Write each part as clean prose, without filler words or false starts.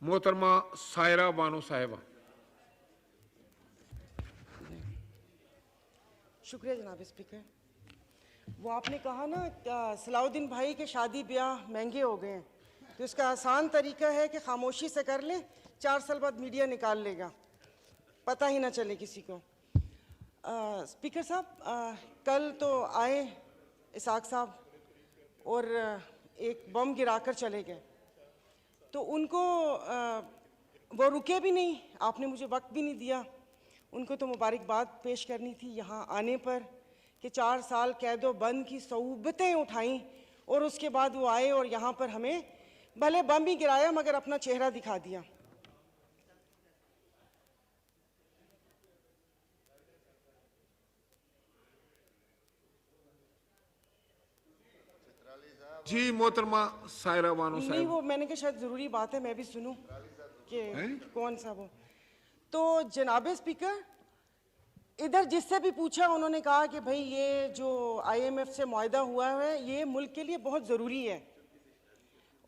मोहतरमा सायरा बानो साहिबा। शुक्रिया जनाब स्पीकर। वो आपने कहा ना सलाउद्दीन भाई के शादी ब्याह महंगे हो गए हैं, तो इसका आसान तरीका है कि खामोशी से कर लें, 4 साल बाद मीडिया निकाल लेगा, पता ही ना चले किसी को। स्पीकर साहब, कल तो आए इसाक साहब और एक बम गिराकर चले गए, तो उनको वो रुके भी नहीं, आपने मुझे वक्त भी नहीं दिया। उनको तो मुबारकबाद पेश करनी थी यहाँ आने पर कि 4 साल कैदो बंद की सऊबतें उठाईं और उसके बाद वो आए और यहाँ पर हमें भले बम ही गिराया मगर अपना चेहरा दिखा दिया। जी मोहतरमा सायरा बानो नहीं, साहिबा। वो मैंने कहा शायद ज़रूरी बात है मैं भी सुनूं कि कौन सा वो। तो जनाब स्पीकर, इधर जिससे भी पूछा उन्होंने कहा कि भाई ये जो IMF से मुआहदा हुआ है ये मुल्क के लिए बहुत ज़रूरी है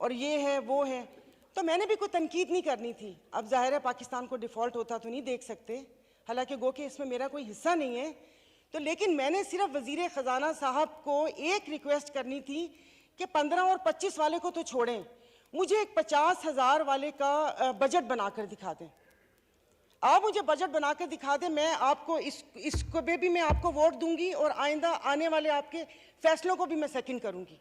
और ये है वो है, तो मैंने भी कोई तनकीद नहीं करनी थी। अब जाहिर है पाकिस्तान को डिफ़ॉल्ट होता तो नहीं देख सकते, हालांकि गो कि इसमें मेरा कोई हिस्सा नहीं है, तो लेकिन मैंने सिर्फ वज़ीर ख़जाना साहब को एक रिक्वेस्ट करनी थी कि 15 और 25 वाले को तो छोड़ें, मुझे एक 50,000 वाले का बजट बनाकर दिखा दें। आप मुझे बजट बनाकर दिखा दें, मैं आपको इसको भी मैं आपको वोट दूंगी और आइंदा आने वाले आपके फैसलों को भी मैं सेकंड करूंगी।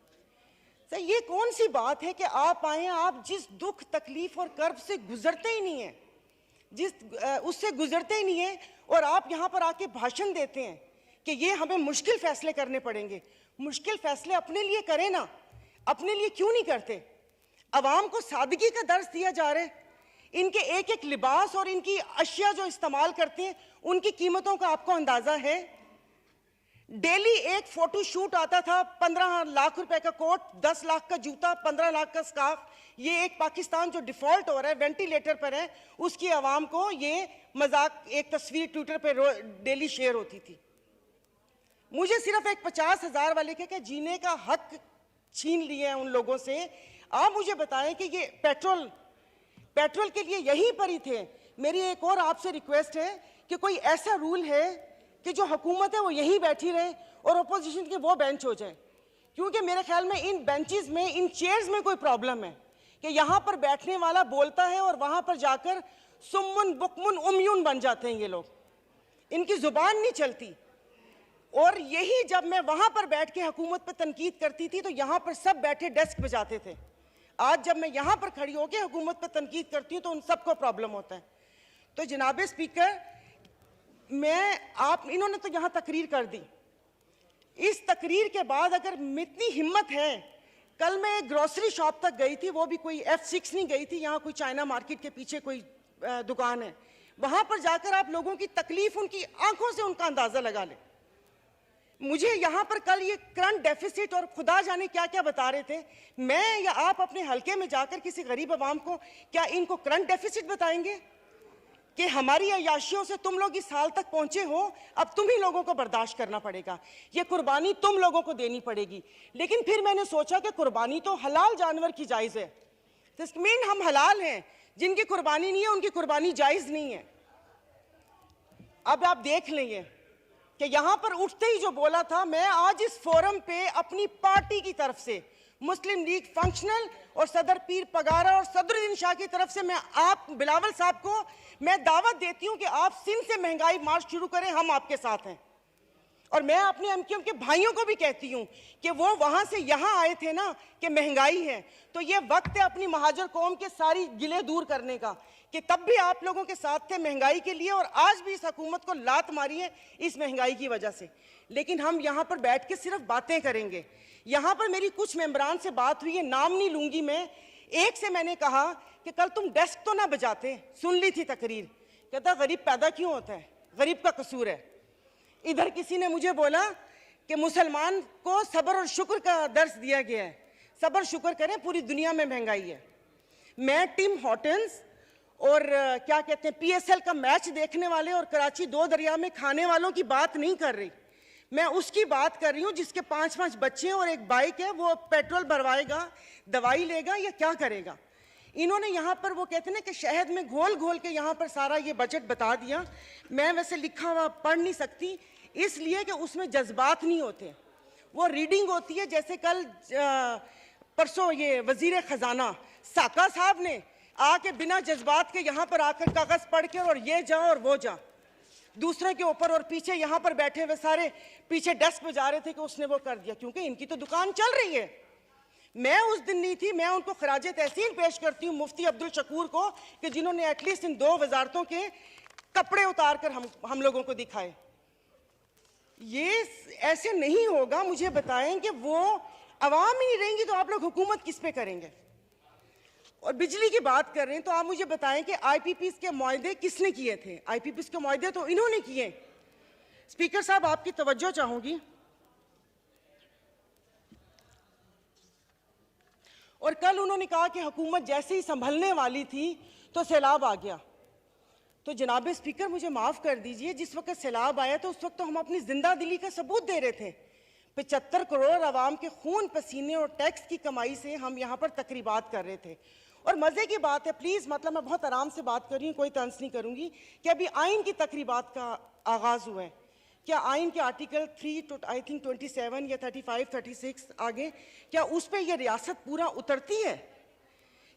सर, ये कौन सी बात है कि आप आए, आप जिस दुख तकलीफ और कर्ब से गुजरते ही नहीं हैं, उससे गुजरते ही नहीं हैं, और आप यहाँ पर आके भाषण देते हैं कि ये हमें मुश्किल फैसले करने पड़ेंगे। मुश्किल फैसले अपने लिए करें ना, अपने लिए क्यों नहीं करते? अवाम को सादगी का दर्स दिया जा रहा है, इनके एक एक लिबास और इनकी अशिया जो इस्तेमाल करते हैं उनकी कीमतों का आपको अंदाजा है। डेली एक फोटो शूट आता था, 15 लाख रुपए का कोट, 10 लाख का जूता, 15 लाख का स्कार्फ। ये एक पाकिस्तान जो डिफॉल्ट हो रहा है, वेंटिलेटर पर है, उसकी आवाम को ये मजाक, एक तस्वीर ट्विटर पर डेली शेयर होती थी। मुझे सिर्फ एक 50,000 वाले के जीने का हक छीन लिया है उन लोगों से। आप मुझे बताएं कि ये पेट्रोल के लिए यहीं पर ही थे। मेरी एक और आपसे रिक्वेस्ट है कि कोई ऐसा रूल है कि जो हुकूमत है वो यहीं बैठी रहे और अपोजिशन के वो बेंच हो जाए, क्योंकि मेरे ख्याल में इन बेंचेस में, इन चेयर्स में कोई प्रॉब्लम है कि यहाँ पर बैठने वाला बोलता है और वहाँ पर जाकर सुम्मुन बुकमुन उम्यून बन जाते हैं ये लोग, इनकी जुबान नहीं चलती। और यही जब मैं वहाँ पर बैठ के हुकूमत पर तनकीद करती थी तो यहाँ पर सब बैठे डेस्क बजाते थे। आज जब मैं यहाँ पर खड़ी होकर हुकूमत पर तनकीद करती हूँ तो उन सबको प्रॉब्लम होता है। तो जनाब स्पीकर, इन्होंने तो यहाँ तकरीर कर दी, इस तकरीर के बाद अगर इतनी हिम्मत है, कल मैं एक ग्रोसरी शॉप तक गई थी, वो भी कोई F6 नहीं गई थी, यहाँ कोई चाइना मार्केट के पीछे कोई दुकान है, वहाँ पर जाकर आप लोगों की तकलीफ, उनकी आंखों से उनका अंदाजा लगा लें। मुझे यहाँ पर कल ये करंट डेफिसिट और खुदा जाने क्या क्या बता रहे थे, मैं या आप अपने हलके में जाकर किसी गरीब आवाम को क्या इनको करंट डेफिसिट बताएंगे कि हमारी अयाशियों से तुम लोग इस साल तक पहुंचे हो, अब तुम ही लोगों को बर्दाश्त करना पड़ेगा, ये कुर्बानी तुम लोगों को देनी पड़ेगी। लेकिन फिर मैंने सोचा कि कुर्बानी तो हलाल जानवर की जायज़ है, तो इसका मीन हम हलाल हैं, जिनकी कुर्बानी नहीं है उनकी कुर्बानी जायज़ नहीं है। अब आप देख लेंगे कि यहां पर उठते ही जो बोला था, मैं आज इस फोरम पे अपनी पार्टी की तरफ से, मुस्लिम लीग फंक्शनल और सदर पीर पगारा और सदरुद्दीन शाह की तरफ से मैं आप बिलावल साहब को मैं दावत देती हूं कि आप सिंध से महंगाई मार्च शुरू करें, हम आपके साथ हैं। और मैं अपने एमक्यूएम के भाइयों को भी कहती हूं कि वो वहां से यहां आए थे ना कि महंगाई है, तो ये वक्त है अपनी महाजर कौम के सारी गिले दूर करने का, कि तब भी आप लोगों के साथ थे महंगाई के लिए और आज भी इस हुकूमत को लात मारी है इस महंगाई की वजह से। लेकिन हम यहाँ पर बैठ के सिर्फ बातें करेंगे। यहाँ पर मेरी कुछ मेंबरान से बात हुई है, नाम नहीं लूंगी मैं। एक से मैंने कहा कि कल तुम डेस्क तो ना बजाते, सुन ली थी तकरीर, कहता गरीब पैदा क्यों होता है, गरीब का कसूर है। इधर किसी ने मुझे बोला कि मुसलमान को सब्र और शुक्र का दर्स दिया गया है, सब्र शुक्र करें, पूरी दुनिया में महंगाई है। मैं टिम हॉटन्स और क्या कहते हैं PSL का मैच देखने वाले और कराची 2 दरिया में खाने वालों की बात नहीं कर रही, मैं उसकी बात कर रही हूँ जिसके 5-5 बच्चे हैं और एक बाइक है, वो पेट्रोल भरवाएगा, दवाई लेगा या क्या करेगा। इन्होंने यहाँ पर वो कहते हैं ना कि शहद में घोल घोल के यहाँ पर सारा ये बजट बता दिया। मैं वैसे लिखा हुआ पढ़ नहीं सकती, इसलिए कि उसमें जज्बात नहीं होते, वो रीडिंग होती है। जैसे कल परसों ये वजीर खजाना साका साहब ने आके बिना जज्बात के यहाँ पर आकर कागज पढ़ के और ये जा और वो जा दूसरे के ऊपर, और पीछे यहाँ पर बैठे हुए सारे पीछे डेस्क पे जा रहे थे कि उसने वो कर दिया, क्योंकि इनकी तो दुकान चल रही है। मैं उस दिन नहीं थी, मैं उनको खराजे तहसीन पेश करती हूँ मुफ्ती अब्दुल शकूर को कि जिन्होंने एटलीस्ट इन 2 वजारतों के कपड़े उतार कर हम लोगों को दिखाए। ये ऐसे नहीं होगा। मुझे बताएं कि वो अवाम ही नहीं रहेंगी तो आप लोग हुकूमत किस पे करेंगे? और बिजली की बात कर रहे हैं तो आप मुझे बताएं कि आईपीपीस के मुआहदे किसने किए थे? आईपीपीस के मुआहदे तो इन्होंने किए। स्पीकर साहब, आपकी तवज्जो चाहूंगी। और कल उन्होंने कहा कि हुकूमत जैसे ही संभलने वाली थी तो सैलाब आ गया। तो जनाब स्पीकर, मुझे माफ कर दीजिए, जिस वक्त सैलाब आया तो उस वक्त तो हम अपनी जिंदा दिली का सबूत दे रहे थे। 75 करोड़ आवाम के खून पसीने और टैक्स की कमाई से हम यहाँ पर तकरीबात कर रहे थे। और मजे की बात है, प्लीज, मतलब मैं बहुत आराम से बात कर रही हूँ, कोई तंज नहीं करूंगी, कि अभी आइन की तकरीबात का आगाज हुआ है। क्या आइन के आर्टिकल 3 तो आई थिंक 27 या 35, 36 आगे, क्या उस पर यह रियासत पूरा उतरती है?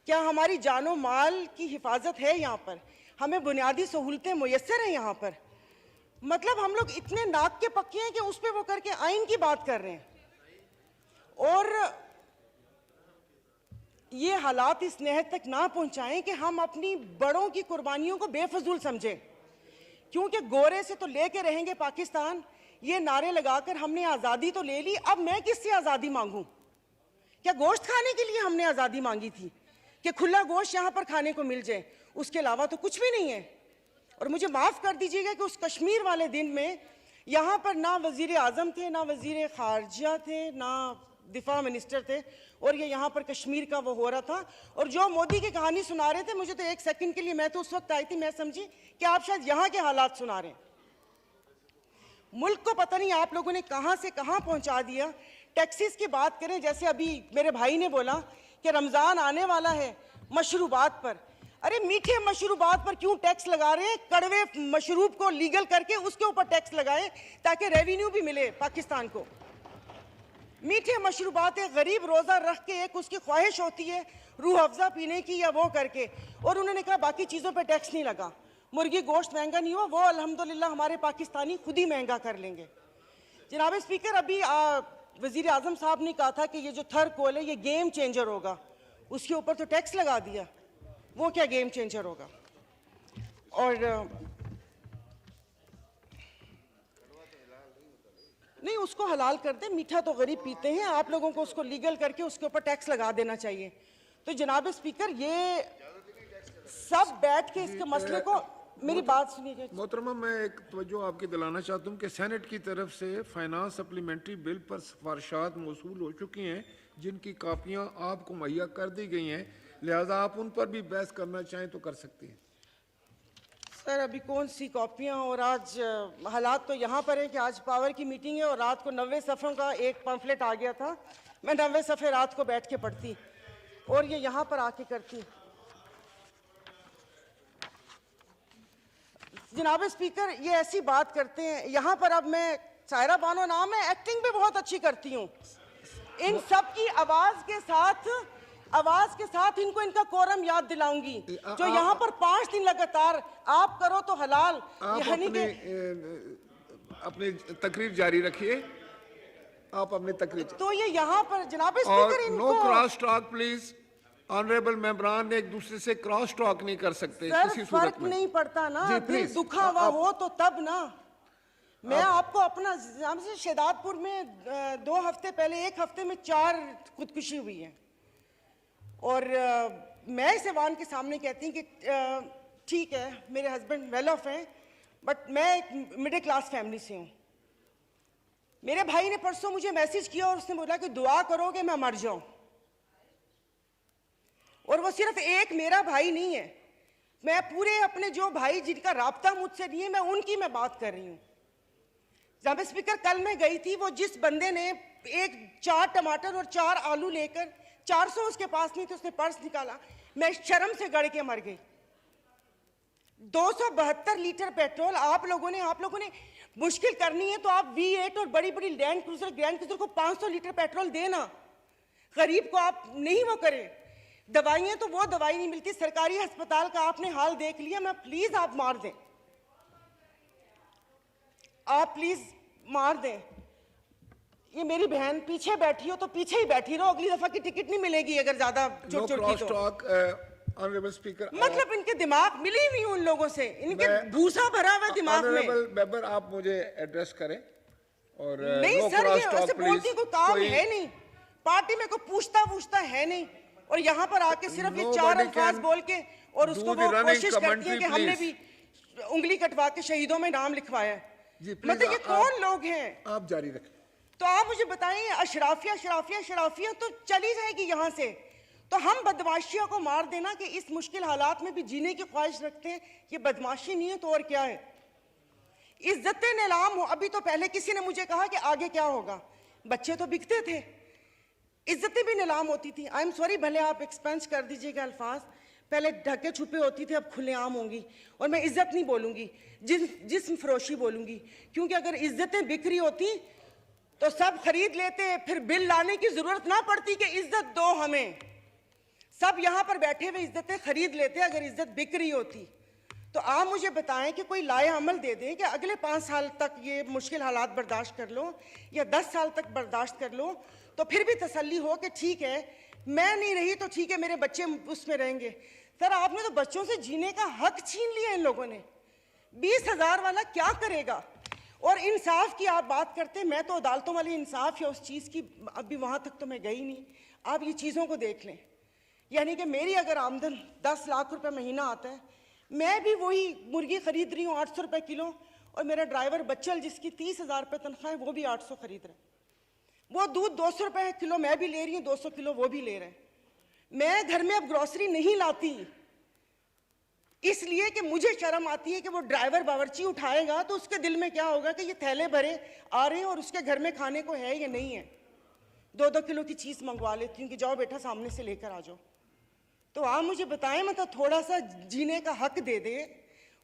क्या हमारी जानो माल की हिफाजत है? यहाँ पर हमें बुनियादी सहूलतें मुयस्सर हैं यहाँ पर? मतलब हम लोग इतने नाक के पक्के हैं कि उस पर वो करके आइन की बात कर रहे हैं। और ये हालात इस नहद तक ना पहुंचाएं कि हम अपनी बड़ों की कुर्बानियों को बेफजूल समझें, क्योंकि गोरे से तो लेके रहेंगे पाकिस्तान, ये नारे लगाकर हमने आज़ादी तो ले ली, अब मैं किससे आज़ादी मांगूं? क्या गोश्त खाने के लिए हमने आज़ादी मांगी थी कि खुला गोश्त यहाँ पर खाने को मिल जाए? उसके अलावा तो कुछ भी नहीं है। और मुझे माफ़ कर दीजिएगा कि उस कश्मीर वाले दिन में यहाँ पर ना वज़ीर आज़म थे, ना वज़ीर ख़ारजा थे, ना दिफा मिनिस्टर थे, और ये यहाँ पर कश्मीर का वो हो रहा था। और जो मोदी की कहानी सुना रहे थे, मुझे तो एक सेकंड के लिए, मैं तो उस वक्त आई थी, मैं समझी कि आप शायद यहाँ के हालात सुना रहे हैं। मुल्क को पता नहीं आप लोगों ने कहाँ से कहाँ पहुँचा दिया। टैक्सीज की बात करें, जैसे अभी मेरे भाई ने बोला कि रमज़ान आने वाला है, मशरूबात पर, अरे मीठे मशरूबात पर क्यों टैक्स लगा रहे हैं? कड़वे मशरूब को लीगल करके उसके ऊपर टैक्स लगाएं ताकि रेवेन्यू भी मिले पाकिस्तान को। मीठे मशरूबात, एक गरीब रोज़ा रख के एक उसकी ख्वाहिश होती है रूह अफ़ज़ा पीने की या वो करके, और उन्होंने कहा बाकी चीज़ों पे टैक्स नहीं लगा। मुर्गी गोश्त महंगा नहीं हुआ, वो अल्हम्दुलिल्लाह हमारे पाकिस्तानी खुद ही महंगा कर लेंगे। जनाब स्पीकर, अभी वज़ीर आज़म साहब ने कहा था कि ये जो थर्ड कोल है ये गेम चेंजर होगा, उसके ऊपर तो टैक्स लगा दिया, वो क्या गेम चेंजर होगा? और नहीं, उसको हलाल कर दे, मीठा तो गरीब पीते हैं, आप लोगों को उसको लीगल करके उसके ऊपर टैक्स लगा देना चाहिए। तो जनाब स्पीकर, ये सब बैठ के इसके मसले को, मेरी बात सुनिए मोहतरमा, मैं एक तवज्जो आपकी दिलाना चाहता हूँ कि सेनेट की तरफ से फाइनेंस सप्लीमेंट्री बिल पर सिफारिशात मौसूल हो चुकी हैं, जिनकी कापियाँ आपको मुहैया कर दी गई हैं, लिहाजा आप उन पर भी बहस करना चाहें तो कर सकती हैं। सर, अभी कौन सी कॉपियाँ? और आज हालात तो यहाँ पर है कि आज पावर की मीटिंग है और रात को 90 सफ़ों का एक पम्फलेट आ गया था, मैं 90 सफ़े रात को बैठ के पढ़ती और ये यहाँ पर आके करती। जनाब स्पीकर, ये ऐसी बात करते हैं यहाँ पर। अब मैं, सायरा बानो नाम है, एक्टिंग भी बहुत अच्छी करती हूँ। इन सब की आवाज़ के साथ इनको इनका कोरम याद दिलाऊंगी, जो यहाँ पर 5 दिन लगातार आप करो तो हलाल, यानी कि अपनी तकरीर जारी रखिए। आप अपनी तकरीर तो ये यहाँ पर जनाब स्पीकर, इनको no cross talk please. Honourable मेंबरान एक दूसरे से क्रॉस टॉक नहीं कर सकते किसी सूरत फर्क में। नहीं पड़ता ना, दिल दुखा हुआ हो तो तब ना। मैं आपको अपना, हमसे शेदादपुर में 2 हफ्ते पहले, 1 हफ्ते में 4 खुदकुशी हुई है, और मैं इस ऐवान के सामने कहती हूँ कि ठीक है, मेरे हस्बैंड वेल ऑफ हैं, बट मैं एक मिडिल क्लास फैमिली से हूँ। मेरे भाई ने परसों मुझे मैसेज किया और उसने बोला कि दुआ करोगे मैं मर जाऊं। और वो सिर्फ एक मेरा भाई नहीं है, मैं पूरे अपने जो भाई जिनका राब्ता मुझसे नहीं है, मैं उनकी मैं बात कर रही हूँ। जनाब स्पीकर, कल मैं गई थी, वो जिस बंदे ने 4 टमाटर और 4 आलू लेकर 400 उसके पास नहीं थे, उसने पर्स निकाला, मैं शर्म से गड़ के मर गई। 272 लीटर पेट्रोल आप लोगों ने मुश्किल करनी है तो आप V8 और बड़ी बड़ी ग्रैंड क्रूजर को 500 लीटर पेट्रोल देना, गरीब को आप नहीं वो करें। दवाइयां तो वो दवाई नहीं मिलती, सरकारी अस्पताल का आपने हाल देख लिया। मैं प्लीज आप मार दें, आप प्लीज मार दें। ये मेरी बहन पीछे बैठी हो तो पीछे ही बैठी रहो, अगली दफा की टिकट नहीं मिलेगी अगर ज्यादा चुट की तो। ऑनरेबल स्पीकर, मतलब इनके दिमाग मिली नहीं उन लोगों से, इनके भूसा भरा हुआ दिमाग में। ऑनरेबल मेंबर, आप मुझे एड्रेस करें और नहीं सर, ये ऐसे बोलती कोई काम है नहीं, पार्टी में कोई पूछता है नहीं, और यहाँ पर आके सिर्फ ये 4 अल्फाज बोल के और उसको वो कोशिश करती है कि हमने भी उंगली कटवा के शहीदों में नाम लिखवाया है। मतलब ये कौन लोग हैं? आप जारी रखें। तो आप मुझे बताइए, अशराफिया तो चली जाएगी यहाँ से, तो हम बदमाशियों को मार देना कि इस मुश्किल हालात में भी जीने की ख्वाहिश रखते हैं, ये बदमाशी नहीं है तो और क्या है? इज्जतें नीलाम हो। अभी तो पहले किसी ने मुझे कहा कि आगे क्या होगा, बच्चे तो बिकते थे, इज्जतें भी नीलाम होती थी। आई एम सॉरी, भले आप एक्सपेंस कर दीजिएगा अल्फाज, पहले ढके छुपे होती थी, अब खुलेआम होंगी। और मैं इज्जत नहीं बोलूंगी, जिस्म फरोशी बोलूंगी, क्योंकि अगर इज्जतें बिक रही होती तो सब खरीद लेते, फिर बिल लाने की जरूरत ना पड़ती कि इज्जत दो हमें। सब यहाँ पर बैठे हुए इज्जतें खरीद लेते अगर इज्जत बिक रही होती। तो आप मुझे बताएं कि कोई लाया अमल दे दें कि अगले 5 साल तक ये मुश्किल हालात बर्दाश्त कर लो या 10 साल तक बर्दाश्त कर लो, तो फिर भी तसल्ली हो कि ठीक है मैं नहीं रही तो ठीक है मेरे बच्चे उसमें रहेंगे। सर आपने तो बच्चों से जीने का हक छीन लिया इन लोगों ने। 20,000 वाला क्या करेगा? और इंसाफ की आप बात करते हैं, मैं तो अदालतों वाली इंसाफ या उस चीज़ की अभी वहाँ तक तो मैं गई नहीं। आप ये चीज़ों को देख लें, यानी कि मेरी अगर आमदन 10 लाख रुपए महीना आता है, मैं भी वही मुर्गी खरीद रही हूँ 800 रुपए किलो, और मेरा ड्राइवर बच्चल जिसकी 30,000 रुपये तनख्वाह है वो भी 800 खरीद रहे हैं। वो दूध 200 रुपए किलो मैं भी ले रही हूँ, 200 किलो वो भी ले रहे हैं। मैं घर में अब ग्रोसरी नहीं लाती इसलिए कि मुझे शर्म आती है कि वो ड्राइवर बावर्ची उठाएगा तो उसके दिल में क्या होगा कि ये थैले भरे आ रहे हैं और उसके घर में खाने को है या नहीं है। 2-2 किलो की चीज़ मंगवा लेती हूँ कि जाओ बेटा सामने से लेकर आ जाओ। तो आप मुझे बताएं, मतलब थोड़ा सा जीने का हक दे दे,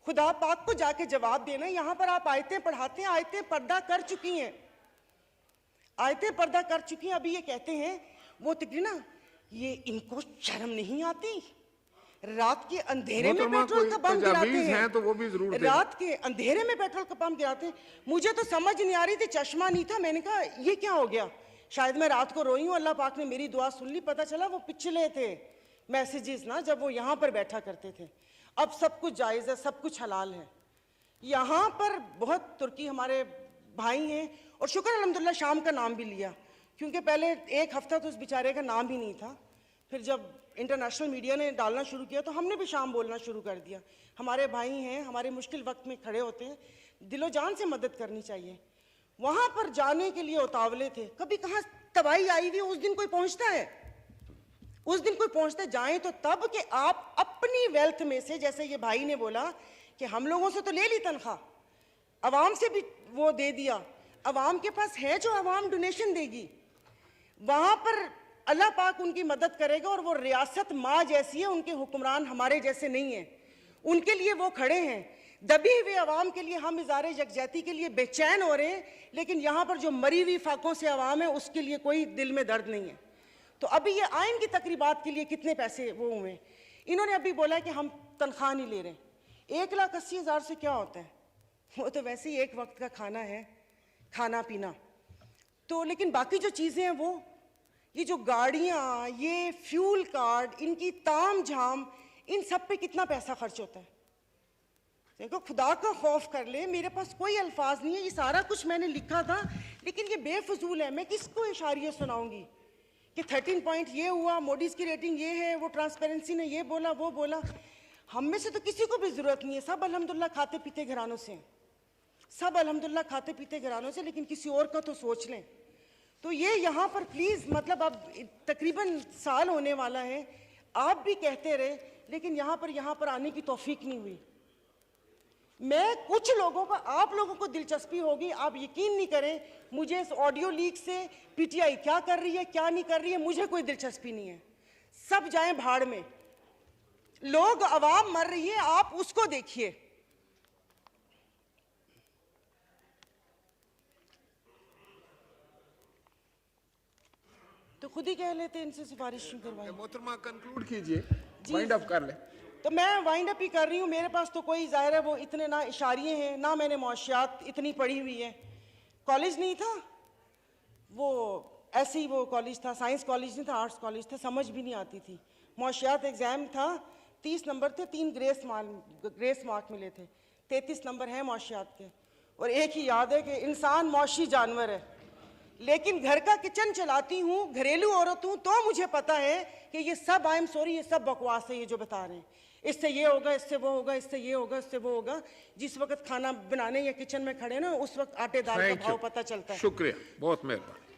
खुदा पाक को जाके जवाब देना। यहाँ पर आप आयतें पढ़ाते हैं, आयतें पर्दा कर चुकी हैं, आयतें पर्दा कर चुकी हैं। अभी ये कहते हैं वो तकरीर ना, ये इनको शर्म नहीं आती, रात के अंधेरे में पेट्रोल का पंप गिराते हैं, तो वो भी जरूर रात के अंधेरे में पेट्रोल का पंप गिराते हैं। मुझे तो समझ नहीं आ रही थी, चश्मा नहीं था, मैंने कहा ये क्या हो गया, शायद मैं रात को रोई हूँ, अल्लाह पाक ने मेरी दुआ सुन ली। पता चला वो पिछले थे मैसेजेस ना, जब वो यहाँ पर बैठा करते थे। अब सब कुछ जायज़ है, सब कुछ हलाल है। यहाँ पर बहुत तुर्की हमारे भाई हैं, और शुक्र अल्हम्दुलिल्लाह शाम का नाम भी लिया, क्योंकि पहले 1 हफ्ता तो उस बेचारे का नाम ही नहीं था। फिर जब इंटरनेशनल मीडिया ने डालना शुरू किया तो हमने भी शाम बोलना शुरू कर दिया। हमारे भाई हैं, हमारे मुश्किल वक्त में खड़े होते हैं, दिलो जान से मदद करनी चाहिए। वहाँ पर जाने के लिए उतावले थे, कभी कहाँ तबाही आई हुई, उस दिन कोई पहुँचता है, उस दिन कोई पहुँचते जाएं तो तब कि आप अपनी वेल्थ में से, जैसे ये भाई ने बोला कि हम लोगों से तो ले ली तनख्वाह, अवाम से भी वो दे दिया, अवाम के पास है जो अवाम डोनेशन देगी, वहाँ पर अल्लाह पाक उनकी मदद करेगा। और वो रियासत माँ जैसी है, उनके हुक्मरान हमारे जैसे नहीं हैं, उनके लिए वो खड़े हैं। दबी हुई अवाम के लिए हम इज़ारे यकजहती के लिए बेचैन हो रहे हैं, लेकिन यहाँ पर जो मरी हुई फाकों से अवाम है उसके लिए कोई दिल में दर्द नहीं है। तो अभी ये आइन की तकरीबात के लिए कितने पैसे वो हुए, इन्होंने अभी बोला कि हम तनख्वाह नहीं ले रहे। 1,80,000 से क्या होता है, वो तो वैसे ही एक वक्त का खाना है, खाना पीना तो। लेकिन बाकी जो चीज़ें हैं वो, ये जो गाड़ियाँ, ये फ्यूल कार्ड, इनकी ताम झाम, इन सब पे कितना पैसा खर्च होता है। देखो खुदा का खौफ कर ले, मेरे पास कोई अल्फाज नहीं है, ये सारा कुछ मैंने लिखा था लेकिन ये बेफजूल है। मैं किसको इशारिये सुनाऊंगी कि 13 पॉइंट ये हुआ, मोडीज की रेटिंग ये है, वो ट्रांसपेरेंसी ने ये बोला वो बोला। हम में से तो किसी को भी जरूरत नहीं है, सब अल्हम्दुलिल्लाह खाते पीते घरानों से, सब अल्हम्दुलिल्लाह खाते पीते घरानों से, लेकिन किसी और का तो सोच लें। तो ये यहाँ पर प्लीज़, मतलब अब तकरीबन साल होने वाला है, आप भी कहते रहे, लेकिन यहाँ पर आने की तौफीक नहीं हुई। मैं कुछ लोगों को, आप लोगों को दिलचस्पी होगी, आप यकीन नहीं करें, मुझे इस ऑडियो लीक से पीटीआई क्या कर रही है क्या नहीं कर रही है मुझे कोई दिलचस्पी नहीं है। सब जाएं भाड़ में, लोग अवाम मर रही है, आप उसको देखिए। तो खुद ही कह लेते इनसे सिफारिश क्यों करवाई। मोहतरमा कंक्लूड कीजिए, वाइंड अप कर ले। तो मैं वाइंड अप ही कर रही हूँ। मेरे पास तो कोई ज़ाहिर है वो इतने ना इशारिये हैं, ना मैंने मौशियात इतनी पढ़ी हुई है। कॉलेज नहीं था वो, ऐसे ही वो कॉलेज था, साइंस कॉलेज नहीं था, आर्ट्स कॉलेज था, समझ भी नहीं आती थी। मौशियात एग्ज़ाम था, 30 नंबर थे, 3 ग्रेस मार्क मिले थे, 33 नंबर हैं मौशियात के। और एक ही याद है कि इंसान मौशी जानवर है, लेकिन घर का किचन चलाती हूँ, घरेलू औरत हूँ, तो मुझे पता है कि ये सब, आई एम सॉरी, ये सब बकवास है ये जो बता रहे हैं। इससे ये होगा, इससे वो होगा, इससे ये होगा, इससे वो होगा। जिस वक्त खाना बनाने या किचन में खड़े ना, उस वक्त आटे दाल का भाव पता चलता है। शुक्रिया, बहुत मेहरबानी।